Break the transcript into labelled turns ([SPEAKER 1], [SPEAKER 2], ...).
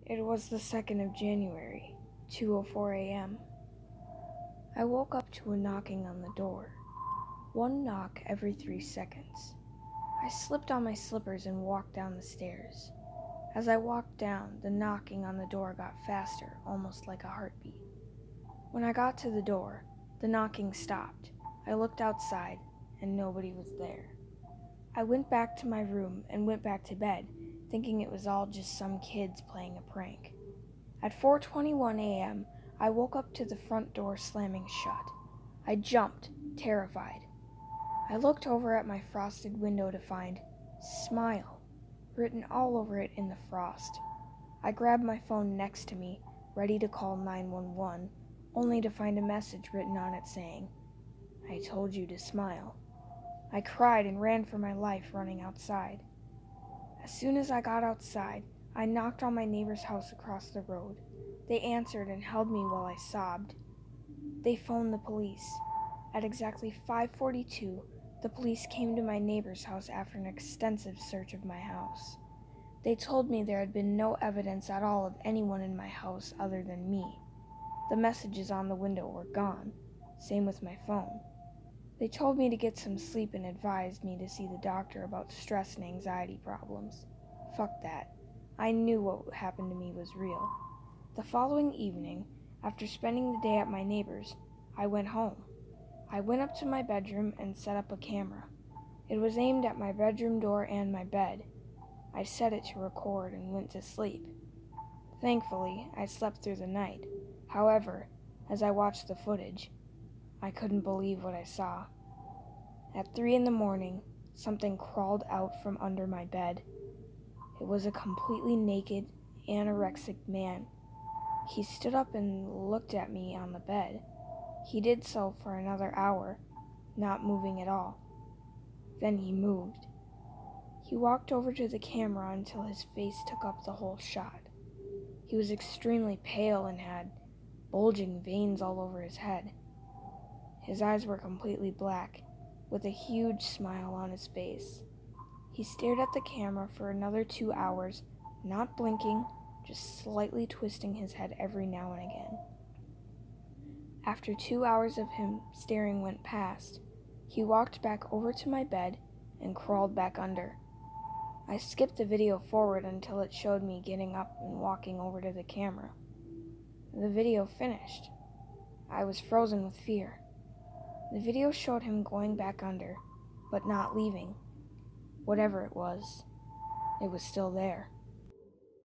[SPEAKER 1] It was the 2nd of January, 2:04 a.m. I woke up to a knocking on the door. One knock every 3 seconds. I slipped on my slippers and walked down the stairs. As I walked down, the knocking on the door got faster, almost like a heartbeat. When I got to the door, the knocking stopped. I looked outside, and nobody was there. I went back to my room and went back to bed, thinking it was all just some kids playing a prank. At 4:21 a.m., I woke up to the front door slamming shut. I jumped, terrified. I looked over at my frosted window to find "Smile" written all over it in the frost. I grabbed my phone next to me, ready to call 911, only to find a message written on it saying, "I told you to smile." I cried and ran for my life, running outside. As soon as I got outside, I knocked on my neighbor's house across the road. They answered and held me while I sobbed. They phoned the police. At exactly 5:42, the police came to my neighbor's house after an extensive search of my house. They told me there had been no evidence at all of anyone in my house other than me. The messages on the window were gone, same with my phone. They told me to get some sleep and advised me to see the doctor about stress and anxiety problems. Fuck that. I knew what happened to me was real. The following evening, after spending the day at my neighbor's, I went home. I went up to my bedroom and set up a camera. It was aimed at my bedroom door and my bed. I set it to record and went to sleep. Thankfully, I slept through the night. However, as I watched the footage, I couldn't believe what I saw. At 3 in the morning, something crawled out from under my bed. It was a completely naked, anorexic man. He stood up and looked at me on the bed. He did so for another hour, not moving at all. Then he moved. He walked over to the camera until his face took up the whole shot. He was extremely pale and had bulging veins all over his head. His eyes were completely black, with a huge smile on his face. He stared at the camera for another 2 hours, not blinking, just slightly twisting his head every now and again. After 2 hours of him staring went past, he walked back over to my bed and crawled back under. I skipped the video forward until it showed me getting up and walking over to the camera. The video finished. I was frozen with fear. The video showed him going back under, but not leaving. Whatever it was still there.